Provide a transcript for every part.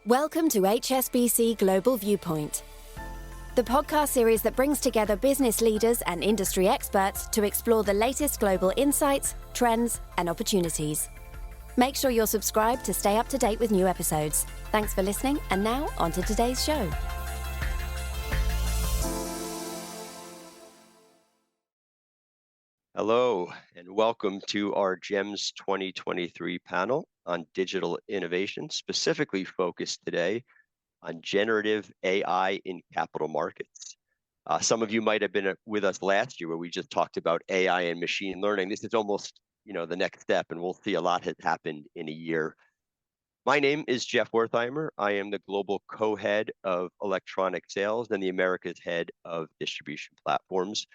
Welcome to HSBC Global Viewpoint, the podcast series that brings together business leaders and industry experts to explore the latest global insights, trends, and opportunities. Make sure you're subscribed to stay up to date with new episodes. Thanks for listening, and now on to today's show. Hello, and welcome to our GEMS 2023 panel on digital innovation, specifically focused today on generative AI in capital markets. Some of you might have been with us last year where we just talked about AI and machine learning. This is almost, the next step, and we'll see a lot has happened in a year. My name is Jeff Wertheimer. I am the global co-head of electronic sales and the Americas head of distribution platforms.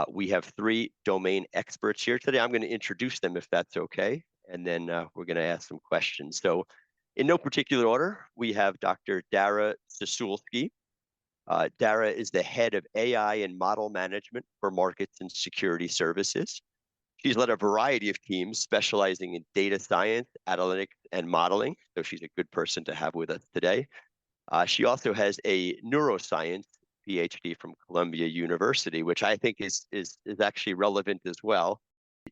We have three domain experts here today. I'm going to introduce them if that's okay, and then we're going to ask some questions. So in no particular order, we have Dr. Dara Sasulski. Dara is the head of AI and model management for markets and security services. She's led a variety of teams specializing in data science, analytics, and modeling, so she's a good person to have with us today. She also has a neuroscience PhD from Columbia University, which I think is actually relevant as well.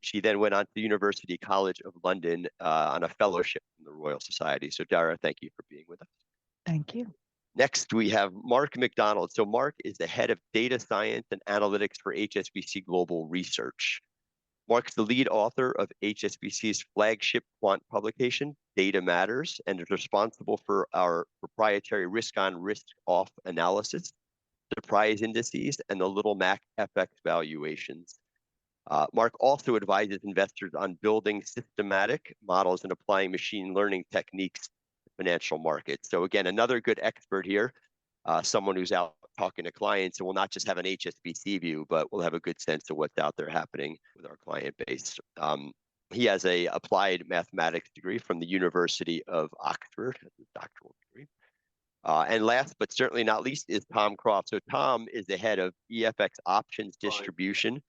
She then went on to the University College of London on a fellowship from the Royal Society. So Dara, thank you for being with us. Thank you. Next, we have Mark McDonald. So Mark is the head of data science and analytics for HSBC Global Research. Mark's the lead author of HSBC's flagship quant publication, Data Matters, and is responsible for our proprietary risk-on, risk-off analysis, surprise indices, and the Little Mac FX valuations. Mark also advises investors on building systematic models and applying machine learning techniques to financial markets. So again, another good expert here, someone who's out talking to clients and will not just have an HSBC view, but will have a good sense of what's out there happening with our client base. He has a applied mathematics degree from the University of Oxford, a doctoral degree. And last but certainly not least is Tom Croft. So Tom is the head of EFX options distribution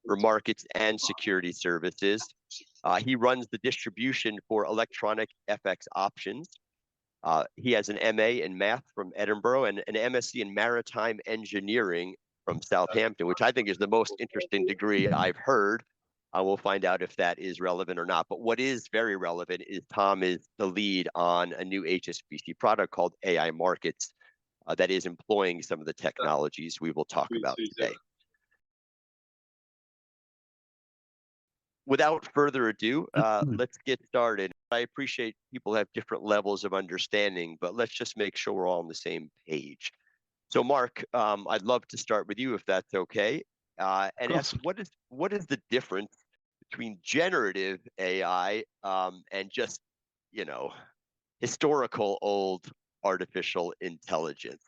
for markets and security services. He runs the distribution for electronic FX options. He has an MA in math from Edinburgh and an MSc in maritime engineering from Southampton, which I think is the most interesting degree I've heard. We'll find out if that is relevant or not. But what is very relevant is Tom is the lead on a new HSBC product called AI Markets that is employing some of the technologies we will talk about today. Without further ado, let's get started. I appreciate people have different levels of understanding, but let's just make sure we're all on the same page. So Mark, I'd love to start with you if that's okay. And ask what is the difference between generative AI and just historical old artificial intelligence?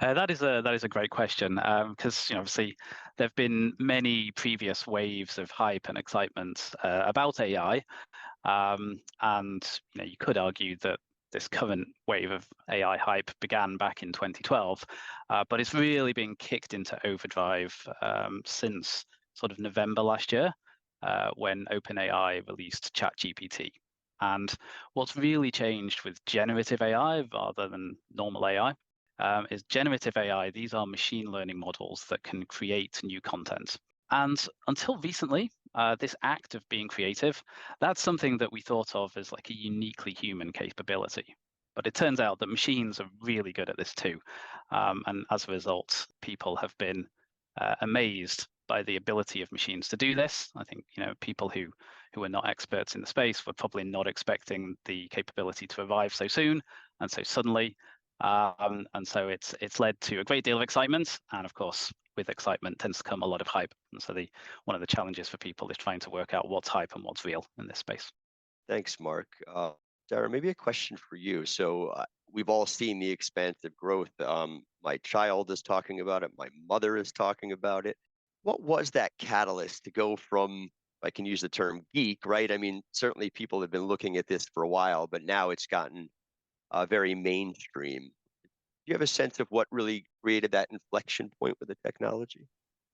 That is a great question because obviously there have been many previous waves of hype and excitement about AI, and you could argue that this current wave of AI hype began back in 2012, but it's really been kicked into overdrive since sort of November last year when OpenAI released ChatGPT. And what's really changed with generative AI rather than normal AI is generative AI. These are machine learning models that can create new content. And until recently, this act of being creative, that's something that we thought of as like a uniquely human capability. But it turns out that machines are really good at this too. And as a result, people have been amazed by the ability of machines to do this. I think people who are not experts in the space were probably not expecting the capability to arrive so soon and so suddenly. And so it's led to a great deal of excitement, and of course, with excitement tends to come a lot of hype. And so one of the challenges for people is trying to work out what's hype and what's real in this space. Thanks, Mark. Dara, maybe a question for you. So we've all seen the expansive growth. My child is talking about it. My mother is talking about it. What was that catalyst to go from, I can use the term geek, right? I mean, certainly people have been looking at this for a while, but now it's gotten very mainstream. Do you have a sense of what really created that inflection point with the technology?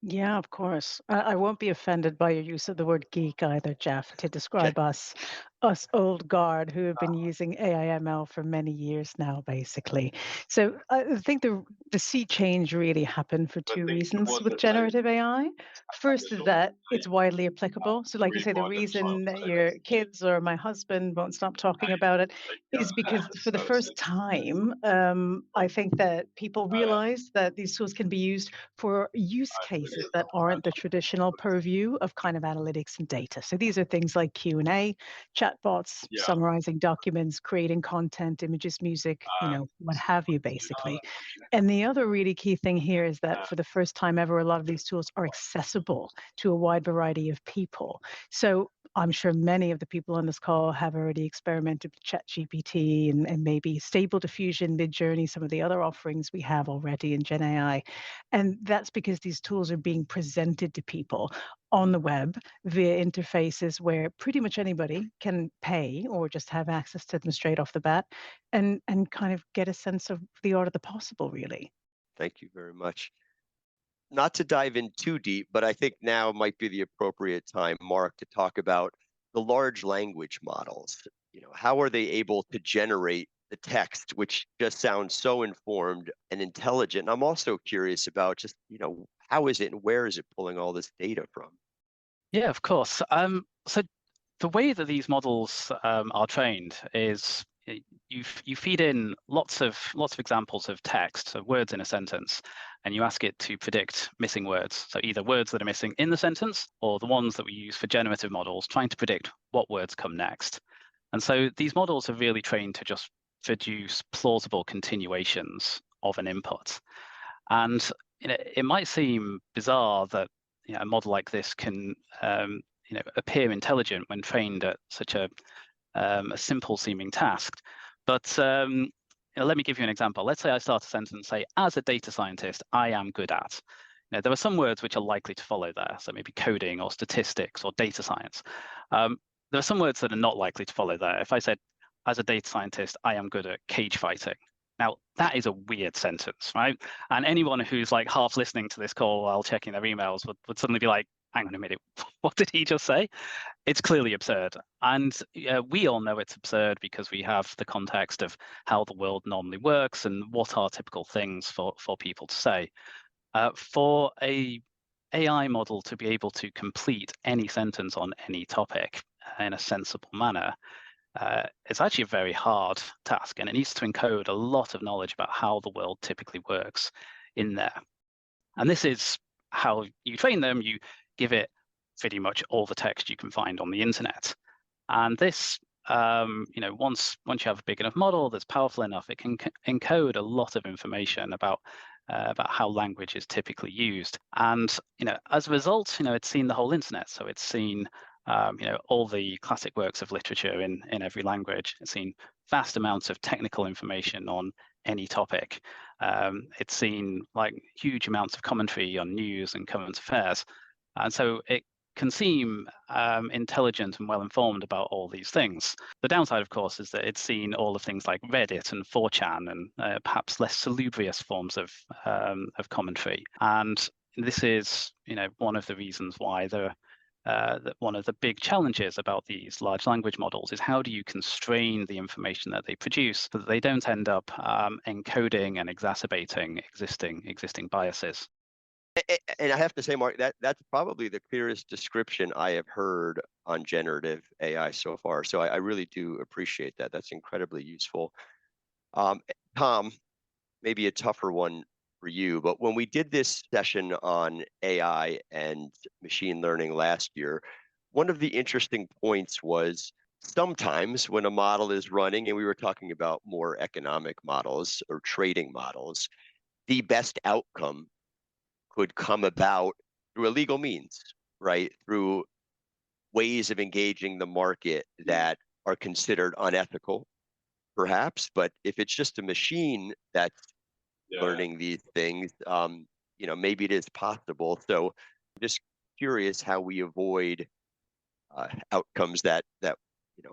Yeah, of course. I won't be offended by your use of the word geek either, Jeff, to describe us. us old guard who have been using AI/ML for many years now, basically. So I think the sea change really happened for two reasons with generative AI. First is that it's widely applicable. So, like you say, the reason that your kids or my husband won't stop talking about it is because for the first time, I think that people realize that these tools can be used for use cases that aren't the traditional purview of kind of analytics and data. So these are things like Q&A, chatbots, summarizing documents, creating content, images, music, what have you, basically. And the other really key thing here is that for the first time ever, a lot of these tools are accessible to a wide variety of people. So I'm sure many of the people on this call have already experimented with ChatGPT and maybe Stable Diffusion, Midjourney, some of the other offerings we have already in Gen AI. And that's because these tools are being presented to people on the web via interfaces where pretty much anybody can pay or just have access to them straight off the bat and kind of get a sense of the art of the possible, really. Thank you very much. Not to dive in too deep, but I think now might be the appropriate time, Mark, to talk about the large language models. How are they able to generate the text, which just sounds so informed and intelligent? And I'm also curious about just, how is it and where is it pulling all this data from? Yeah, of course. So the way that these models are trained is you feed in lots of examples of text, so words in a sentence, and you ask it to predict missing words. So either words that are missing in the sentence or the ones that we use for generative models, trying to predict what words come next. And so these models are really trained to just produce plausible continuations of an input. And it might seem bizarre that a model like this can appear intelligent when trained at such a simple seeming task. But let me give you an example. Let's say I start a sentence, say, as a data scientist, I am good at. There are some words which are likely to follow there. So maybe coding or statistics or data science. There are some words that are not likely to follow there. If I said, as a data scientist, I am good at cage fighting. Now, that is a weird sentence, right? And anyone who's like half listening to this call while checking their emails would suddenly be like, hang on a minute, what did he just say? It's clearly absurd. And we all know it's absurd because we have the context of how the world normally works and what are typical things for people to say. For a AI model to be able to complete any sentence on any topic in a sensible manner, it's actually a very hard task, and it needs to encode a lot of knowledge about how the world typically works in there. And this is how you train them. You give it pretty much all the text you can find on the internet. And this, once you have a big enough model that's powerful enough, it can encode a lot of information about how language is typically used. And as a result, it's seen the whole internet. So it's seen all the classic works of literature in every language. It's seen vast amounts of technical information on any topic. It's seen like huge amounts of commentary on news and current affairs. And so it can seem intelligent and well-informed about all these things. The downside, of course, is that it's seen all of things like Reddit and 4chan and perhaps less salubrious forms of commentary. And this is, one of the reasons why one of the big challenges about these large language models is how do you constrain the information that they produce so that they don't end up encoding and exacerbating existing biases. And I have to say, Mark, that's probably the clearest description I have heard on generative AI so far. So I really do appreciate that. That's incredibly useful. Tom, maybe a tougher one for you, but when we did this session on AI and machine learning last year, one of the interesting points was sometimes when a model is running, and we were talking about more economic models or trading models, the best outcome could come about through a legal means, right? Through ways of engaging the market that are considered unethical, perhaps. But if it's just a machine that's learning these things, maybe it is possible. So I'm just curious how we avoid outcomes that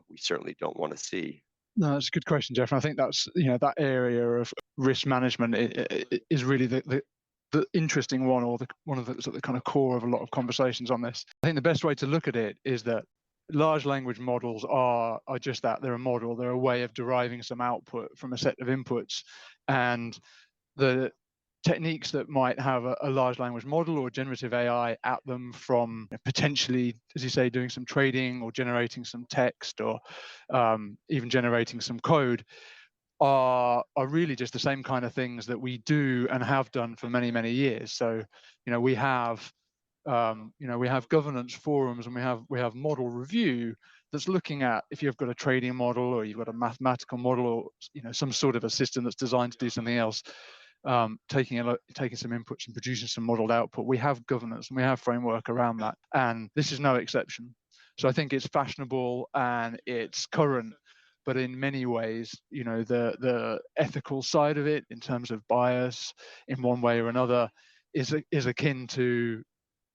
we certainly don't want to see. No, that's a good question, Jeff. And I think that's that area of risk management is really the interesting one, or one of the kind of core of a lot of conversations on this. I think the best way to look at it is that large language models are just that. They're a model. They're a way of deriving some output from a set of inputs. And the techniques that might have a large language model or generative AI at them, from potentially, as you say, doing some trading or generating some text, or even generating some code, are really just the same kind of things that we do and have done for many, many years. So, we have we have governance forums, and we have model review that's looking at, if you've got a trading model or you've got a mathematical model, or some sort of a system that's designed to do something else, taking some inputs and producing some modeled output. We have governance and we have framework around that, and this is no exception. So I think it's fashionable and it's current, but in many ways, the ethical side of it, in terms of bias in one way or another, is akin to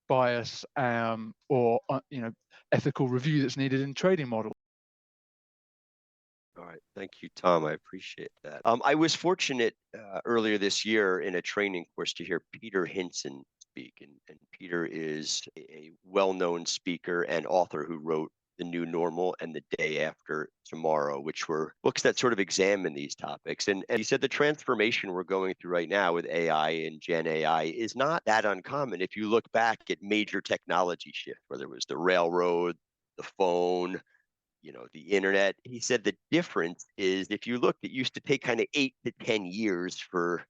bias or ethical review that's needed in trading models. All right. Thank you, Tom. I appreciate that. I was fortunate earlier this year in a training course to hear Peter Hinson speak. And Peter is a well-known speaker and author who wrote The New Normal and The Day After Tomorrow, which were books that sort of examine these topics. And he said the transformation we're going through right now with AI and Gen AI is not that uncommon. If you look back at major technology shifts, whether it was the railroad, the phone, the internet. He said the difference is, if you looked, it used to take kind of 8 to 10 years for,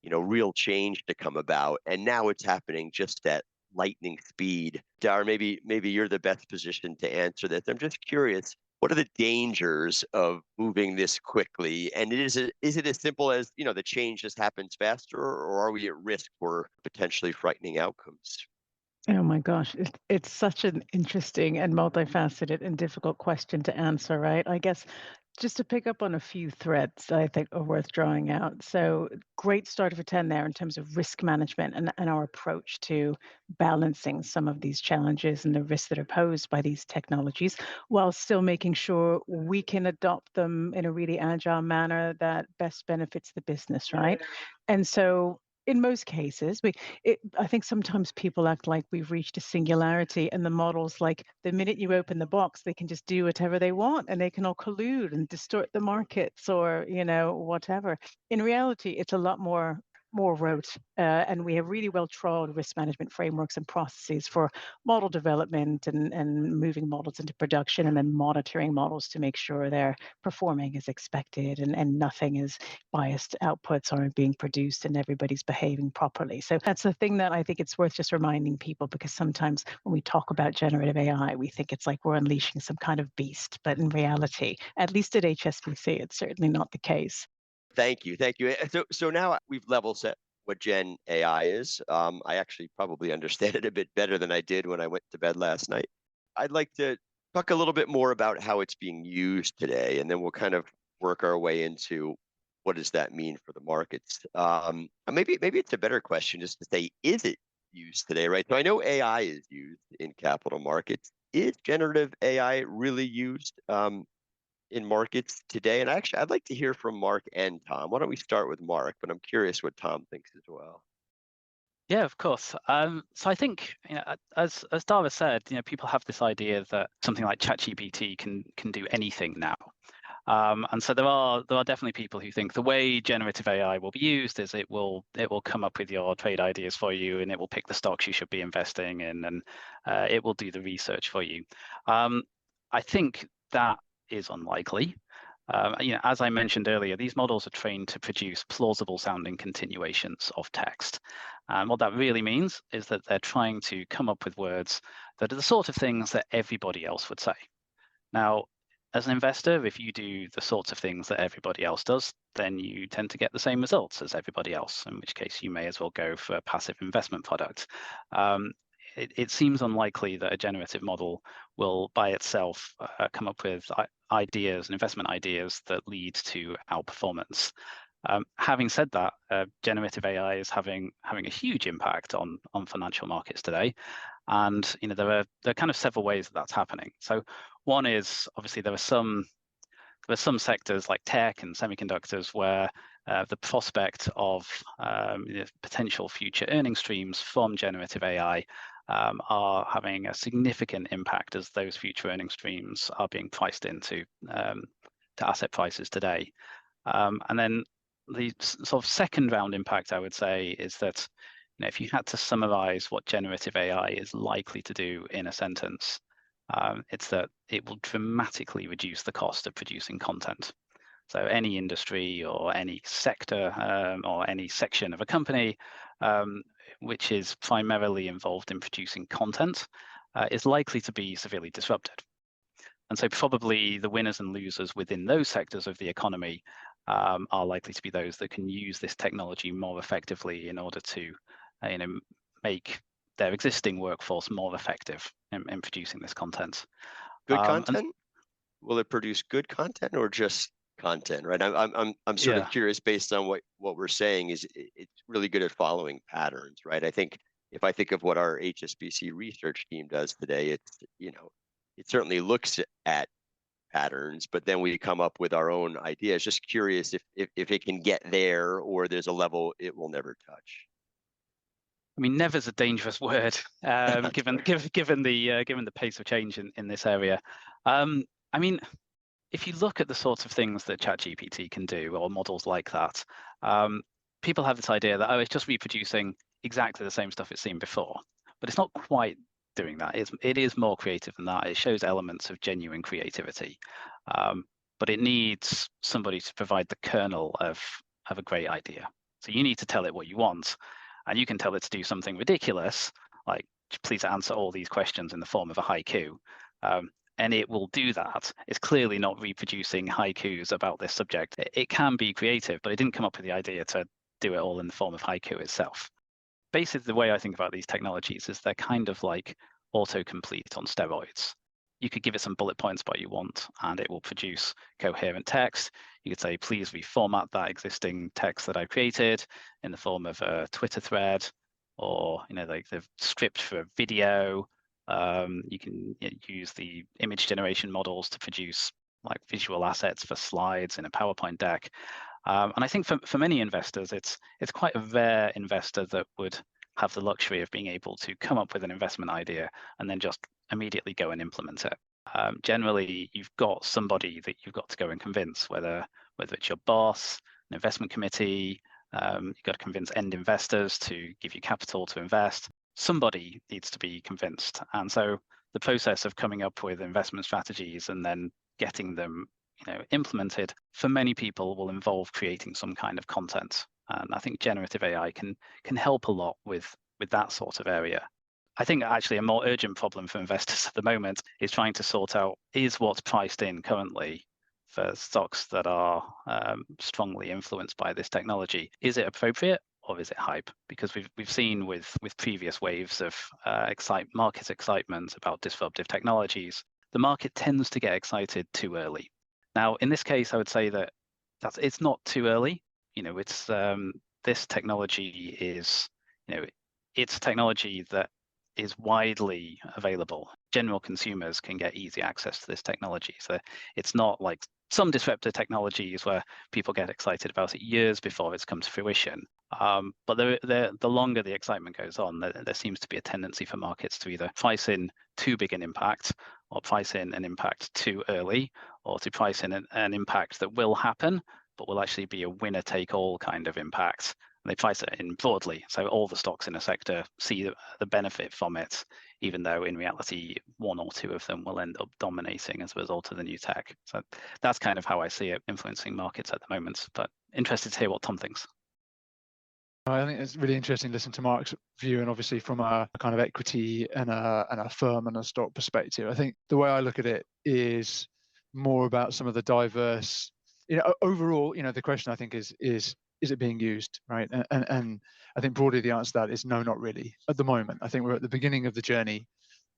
real change to come about. And now it's happening just at lightning speed. Dar, maybe you're the best position to answer this. I'm just curious, what are the dangers of moving this quickly? And is it as simple as, the change just happens faster, or are we at risk for potentially frightening outcomes? Oh my gosh, it's such an interesting and multifaceted and difficult question to answer, right? I guess just to pick up on a few threads I think are worth drawing out. So, great start for 10 there in terms of risk management and our approach to balancing some of these challenges and the risks that are posed by these technologies, while still making sure we can adopt them in a really agile manner that best benefits the business, right? And so, in most cases, I think sometimes people act like we've reached a singularity, and the models, like the minute you open the box, they can just do whatever they want, and they can all collude and distort the markets, or whatever. In reality, it's a lot more rote, and we have really well trod risk management frameworks and processes for model development and moving models into production, and then monitoring models to make sure they're performing as expected, and nothing is biased outputs aren't being produced and everybody's behaving properly. So that's the thing that I think it's worth just reminding people, because sometimes when we talk about generative AI, we think it's like we're unleashing some kind of beast, but in reality, at least at HSBC, it's certainly not the case. Thank you. So now we've level set what Gen AI is. I actually probably understand it a bit better than I did when I went to bed last night. I'd like to talk a little bit more about how it's being used today, and then we'll kind of work our way into what does that mean for the markets. Maybe it's a better question just to say, is it used today, right? So I know AI is used in capital markets. Is generative AI really used in markets today? And actually, I'd like to hear from Mark and Tom. Why don't we start with Mark? But I'm curious what Tom thinks as well. Yeah, of course. So I think, as Dara said, people have this idea that something like ChatGPT can do anything now. And so there are definitely people who think the way generative AI will be used is it will come up with your trade ideas for you, and it will pick the stocks you should be investing in, and it will do the research for you. I think that is unlikely. As I mentioned earlier, these models are trained to produce plausible sounding continuations of text. And what that really means is that they're trying to come up with words that are the sort of things that everybody else would say. Now, as an investor, if you do the sorts of things that everybody else does, then you tend to get the same results as everybody else, in which case you may as well go for a passive investment product. It seems unlikely that a generative model will by itself come up with ideas and investment ideas that lead to outperformance. Having said that, generative AI is having a huge impact on financial markets today, and there are kind of several ways that that's happening. So one is, obviously there are some sectors like tech and semiconductors where the prospect of potential future earning streams from generative AI are having a significant impact as those future earning streams are being priced into to asset prices today. And then the sort of second round impact, I would say, is that if you had to summarize what generative AI is likely to do in a sentence, it's that it will dramatically reduce the cost of producing content. So any industry or any sector or any section of a company which is primarily involved in producing content is likely to be severely disrupted. And so probably the winners and losers within those sectors of the economy are likely to be those that can use this technology more effectively in order to make their existing workforce more effective in producing this content. Good content? Will it produce good content or just content? Right. I'm sort of curious based on what we're saying is it's really good at following patterns, right? I think if I think of what our HSBC research team does today, it's it certainly looks at patterns, but then we come up with our own ideas. Just curious if it can get there or there's a level it will never touch. I mean, never's a dangerous word, given the pace of change in this area. I mean, if you look at the sorts of things that ChatGPT can do, or models like that, people have this idea that it's just reproducing exactly the same stuff it's seen before, but it's not quite doing that. It is more creative than that. It shows elements of genuine creativity, but it needs somebody to provide the kernel of a great idea. So you need to tell it what you want. And you can tell it to do something ridiculous, like please answer all these questions in the form of a haiku, and it will do that. It's clearly not reproducing haikus about this subject. It can be creative, but it didn't come up with the idea to do it all in the form of haiku itself. Basically, the way I think about these technologies is they're kind of like autocomplete on steroids. You could give it some bullet points what you want, and it will produce coherent text. You could say, please reformat that existing text that I created in the form of a Twitter thread, or like the script for a video. You can use the image generation models to produce like visual assets for slides in a PowerPoint deck. And I think for many investors, it's quite a rare investor that would have the luxury of being able to come up with an investment idea and then just immediately go and implement it. Generally, you've got somebody that you've got to go and convince, whether it's your boss, an investment committee, you've got to convince end investors to give you capital to invest. Somebody needs to be convinced. And so the process of coming up with investment strategies and then getting them implemented for many people will involve creating some kind of content. And I think generative AI can help a lot with that sort of area. I think actually a more urgent problem for investors at the moment is trying to sort out, is what's priced in currently for stocks that are strongly influenced by this technology, is it appropriate or is it hype? Because we've seen with previous waves of market excitement about disruptive technologies, the market tends to get excited too early. Now, in this case, I would say that it's not too early. It's this technology is, it's technology that is widely available. General consumers can get easy access to this technology. So it's not like some disruptive technologies where people get excited about it years before it's come to fruition. But the longer the excitement goes on, there seems to be a tendency for markets to either price in too big an impact, or price in an impact too early, or to price in an impact that will happen, but will actually be a winner-take-all kind of impact. And they price it in broadly, so all the stocks in a sector see the benefit from it, even though in reality, one or two of them will end up dominating as a result of the new tech. So that's kind of how I see it influencing markets at the moment, but interested to hear what Tom thinks. I think it's really interesting to listen to Mark's view, and obviously from a kind of equity and a firm and a stock perspective. I think the way I look at it is more about some of the diverse, overall, the question I think is it being used, right? And I think broadly the answer to that is no, not really at the moment. I think we're at the beginning of the journey.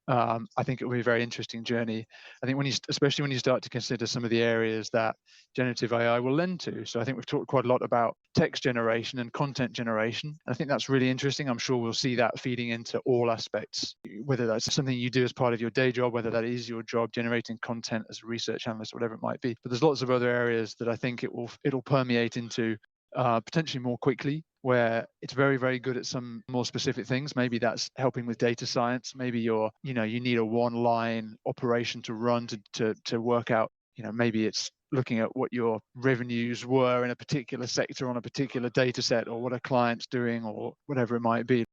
I think it will be a very interesting journey. I think especially when you start to consider some of the areas that generative AI will lend to. So I think we've talked quite a lot about text generation and content generation. I think that's really interesting. I'm sure we'll see that feeding into all aspects, whether that's something you do as part of your day job, whether that is your job generating content as a research analyst, whatever it might be. But there's lots of other areas that I think it'll permeate into potentially more quickly where it's very, very good at some more specific things. Maybe that's helping with data science. Maybe you need a one-line operation to run to work out, maybe it's looking at what your revenues were in a particular sector on a particular data set, or what a client's doing, or whatever it might be.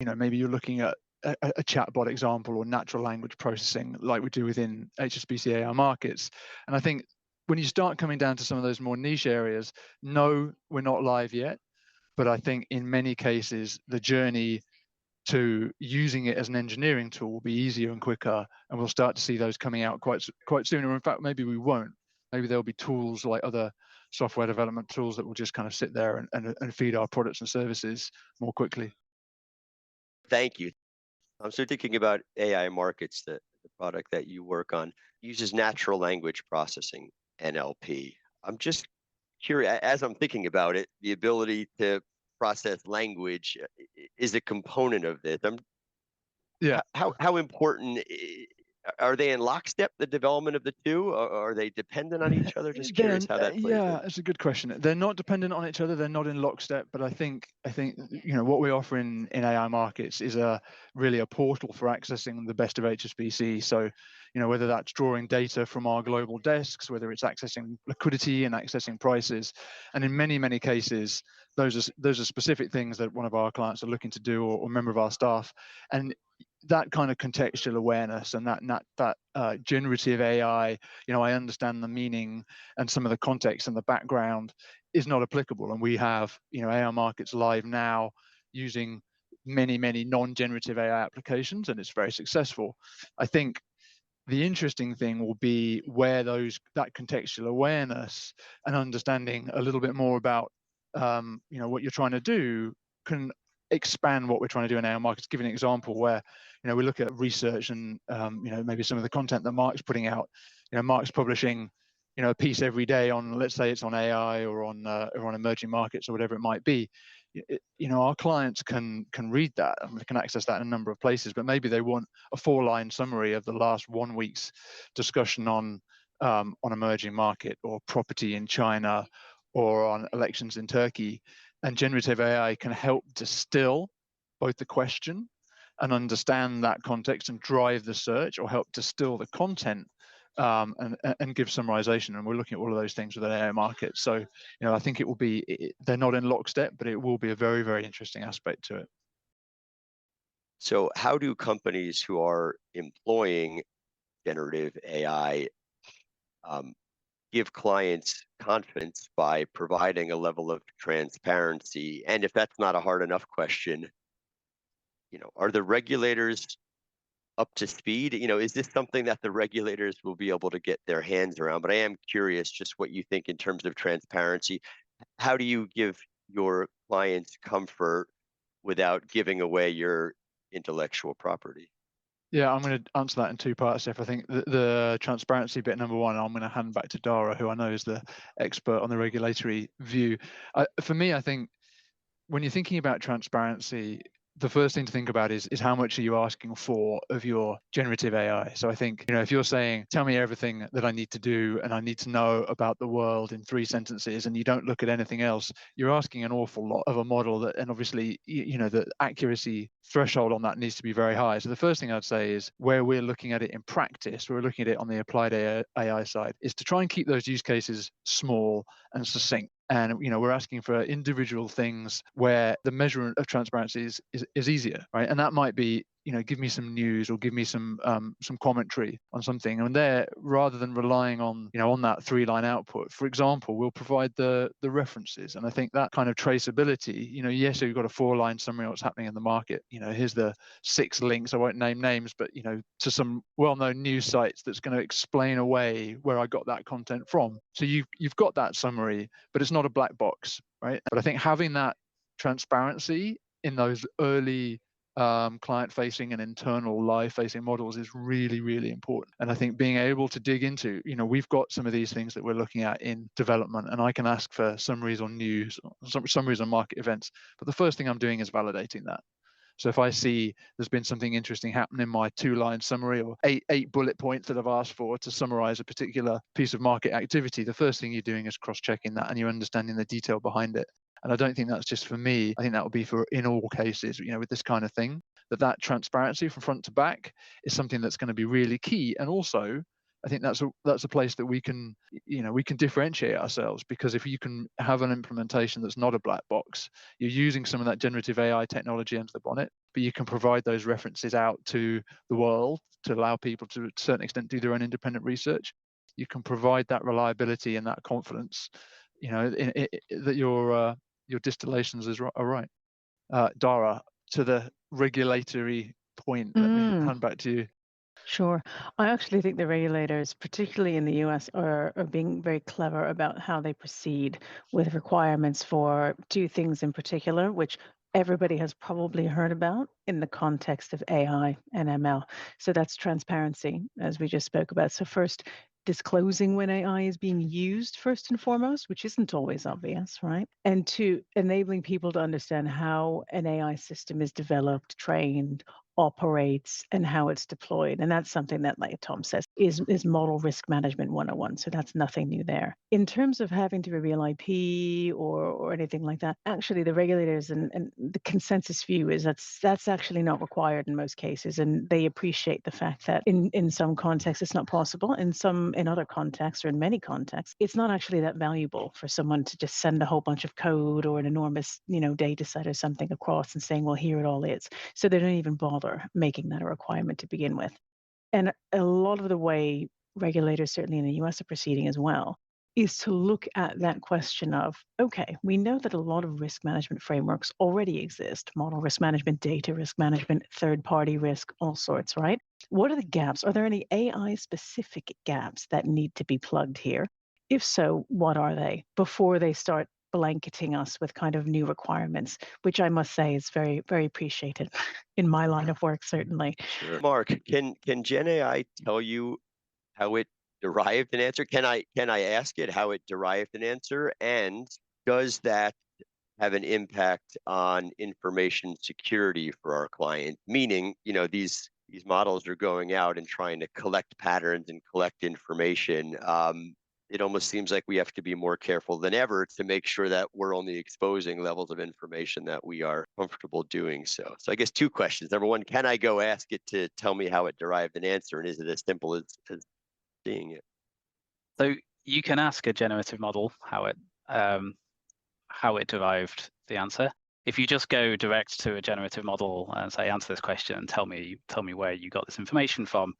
Maybe you're looking at a chatbot example or natural language processing like we do within HSBC AI markets. And I think when you start coming down to some of those more niche areas, no, we're not live yet. But I think in many cases, the journey to using it as an engineering tool will be easier and quicker, and we'll start to see those coming out quite soon. Or in fact, maybe we won't. Maybe there'll be tools like other software development tools that will just kind of sit there and feed our products and services more quickly. Thank you. I'm so thinking about AI markets, the product that you work on uses natural language processing, NLP. I'm just curious, as I'm thinking about it, the ability to process language is a component of this. Yeah. How important are they in lockstep, the development of the two, or are they dependent on each other? Just curious how that plays in. It's a good question. They're not dependent on each other. They're not in lockstep. But I think what we offer in AI markets is really a portal for accessing the best of HSBC. So whether that's drawing data from our global desks, whether it's accessing liquidity and accessing prices, and in many cases, those are specific things that one of our clients are looking to do, or a member of our staff. And that kind of contextual awareness and that generative AI, I understand the meaning and some of the context and the background is not applicable. And we have, AI markets live now using many non-generative AI applications, and it's very successful. I think the interesting thing will be where that contextual awareness and understanding a little bit more about, what you're trying to do can expand what we're trying to do in AI markets. Give you an example where, we look at research and, maybe some of the content that Mark's putting out. Mark's publishing, a piece every day on, let's say it's on AI or on emerging markets or whatever it might be. Our clients can read that and they can access that in a number of places, but maybe they want a 4-line summary of the last 1 week's discussion on emerging market or property in China or on elections in Turkey. And generative AI can help distill both the question and understand that context and drive the search, or help distill the content and give summarization. And we're looking at all of those things with an AI market. So, I think they're not in lockstep, but it will be a very, very interesting aspect to it. So how do companies who are employing generative AI give clients confidence by providing a level of transparency? And if that's not a hard enough question, are the regulators up to speed? Is this something that the regulators will be able to get their hands around? But I am curious just what you think in terms of transparency. How do you give your clients comfort without giving away your intellectual property? Yeah, I'm going to answer that in 2 parts, Steph. I think the transparency bit, number one, I'm going to hand back to Dara, who I know is the expert on the regulatory view. For me, I think when you're thinking about transparency, the first thing to think about is how much are you asking for of your generative AI? So I think, if you're saying, tell me everything that I need to do and I need to know about the world in 3 sentences, and you don't look at anything else, you're asking an awful lot of a model and obviously, the accuracy threshold on that needs to be very high. So the first thing I'd say is, where we're looking at it in practice, we're looking at it on the applied AI side, is to try and keep those use cases small and succinct. And we're asking for individual things where the measurement of transparency is easier, right? And that might be, give me some news or give me some commentary on something. And there, rather than relying on on that 3-line output, for example, we'll provide the references. And I think that kind of traceability, yes, you've got a 4-line summary of what's happening in the market. Here's the 6 links. I won't name names, but to some well-known news sites that's going to explain away where I got that content from. So you've got that summary, but it's not a black box, right? But I think having that transparency in those early client-facing and internal live-facing models is really, really important. And I think being able to dig into, we've got some of these things that we're looking at in development, and I can ask for summaries on news, summaries on market events. But the first thing I'm doing is validating that. So if I see there's been something interesting happen in my 2-line summary, or eight bullet points that I've asked for to summarize a particular piece of market activity, the first thing you're doing is cross-checking that and you're understanding the detail behind it. And I don't think that's just for me. I think that would be for in all cases, with this kind of thing, that transparency from front to back is something that's going to be really key. And also, I think that's a place that we can differentiate ourselves, because if you can have an implementation that's not a black box, you're using some of that generative AI technology under the bonnet, but you can provide those references out to the world to allow people to a certain extent do their own independent research. You can provide that reliability and that confidence, that your distillations are right. Dara, to the regulatory point, let me hand back to you. Sure. I actually think the regulators, particularly in the US, are being very clever about how they proceed with requirements for two things in particular, which everybody has probably heard about in the context of AI and ML. So that's transparency, as we just spoke about. So first, disclosing when AI is being used first and foremost, which isn't always obvious, right? And two, enabling people to understand how an AI system is developed, trained, operates, and how it's deployed. And that's something that, like Tom says, is model risk management 101. So that's nothing new there. In terms of having to reveal IP or anything like that, actually the regulators and the consensus view is that's actually not required in most cases. And they appreciate the fact that in some contexts it's not possible. In other contexts, or in many contexts, it's not actually that valuable for someone to just send a whole bunch of code or an enormous, data set or something across and saying, well, here it all is. So they don't even bother making that a requirement to begin with. And a lot of the way regulators, certainly in the US, are proceeding as well, is to look at that question of, okay, we know that a lot of risk management frameworks already exist: model risk management, data risk management, third-party risk, all sorts, right? What are the gaps? Are there any AI-specific gaps that need to be plugged here? If so, what are they, before they start blanketing us with kind of new requirements, which I must say is very, very appreciated in my line of work, certainly. Sure. Mark, can Gen AI tell you how it derived an answer? Can I ask it how it derived an answer? And does that have an impact on information security for our client? Meaning, these models are going out and trying to collect patterns and collect information. It almost seems like we have to be more careful than ever to make sure that we're only exposing levels of information that we are comfortable doing so. So I guess two questions. Number one, can I go ask it to tell me how it derived an answer? And is it as simple as seeing it? So you can ask a generative model how it derived the answer. If you just go direct to a generative model and say, answer this question and tell me where you got this information from,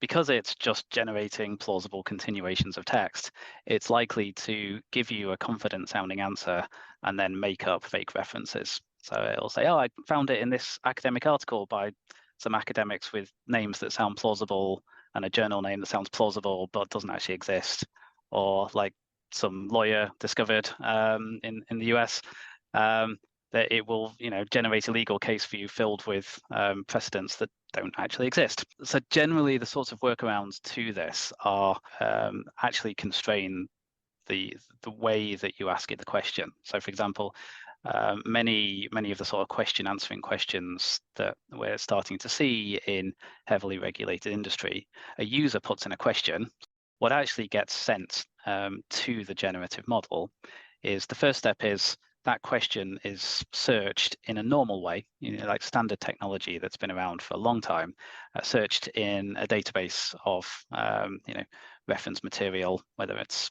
because it's just generating plausible continuations of text, it's likely to give you a confident sounding answer and then make up fake references. So it'll say, oh, I found it in this academic article by some academics with names that sound plausible and a journal name that sounds plausible but doesn't actually exist. Or like some lawyer discovered in the US, that it will generate a legal case for you filled with precedents that don't actually exist. So generally the sorts of workarounds to this are actually constrain the way that you ask it the question. So for example, many of the sort of question answering questions that we're starting to see in heavily regulated industry, a user puts in a question. What actually gets sent to the generative model is the first step is that question is searched in a normal way, like standard technology that's been around for a long time, searched in a database of reference material, whether it's,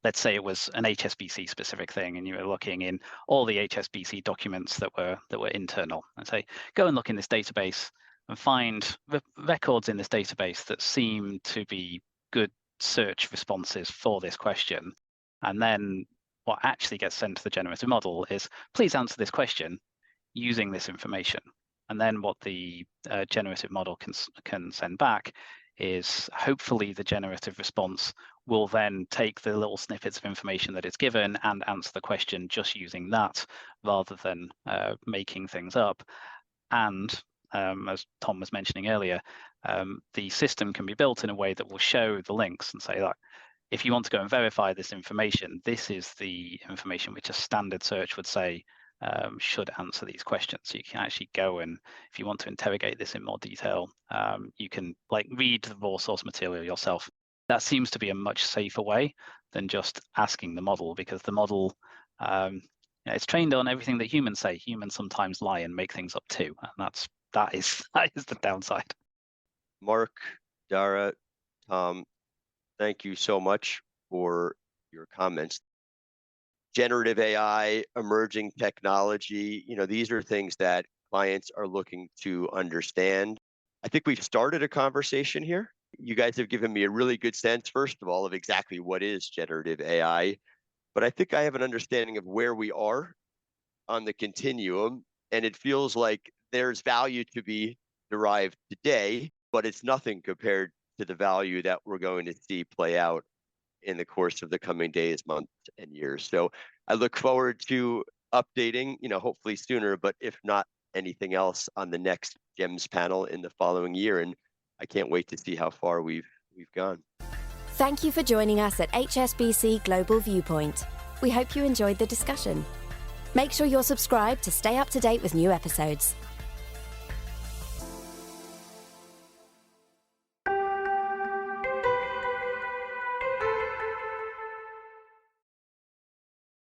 let's say it was an HSBC specific thing and you were looking in all the HSBC documents that were internal, and say, go and look in this database and find records in this database that seem to be good search responses for this question. And then what actually gets sent to the generative model is, please answer this question using this information. And then what the generative model can send back is hopefully the generative response will then take the little snippets of information that it's given and answer the question just using that, rather than making things up. And as Tom was mentioning earlier, the system can be built in a way that will show the links and say, like, if you want to go and verify this information, this is the information which a standard search would say should answer these questions. So you can actually go and, if you want to interrogate this in more detail, you can read the raw source material yourself. That seems to be a much safer way than just asking the model, because the model It's trained on everything that humans say. Humans sometimes lie and make things up too, and that is the downside. Mark, Dara, Tom, thank you so much for your comments. Generative AI, emerging technology, these are things that clients are looking to understand. I think we've started a conversation here. You guys have given me a really good sense, first of all, of exactly what is generative AI. But I think I have an understanding of where we are on the continuum. And it feels like there's value to be derived today, but it's nothing compared to the value that we're going to see play out in the course of the coming days, months, and years. So I look forward to updating, hopefully sooner, but if not anything else, on the next GEMS panel in the following year. And I can't wait to see how far we've gone. Thank you for joining us at HSBC Global Viewpoint. We hope you enjoyed the discussion. Make sure you're subscribed to stay up to date with new episodes.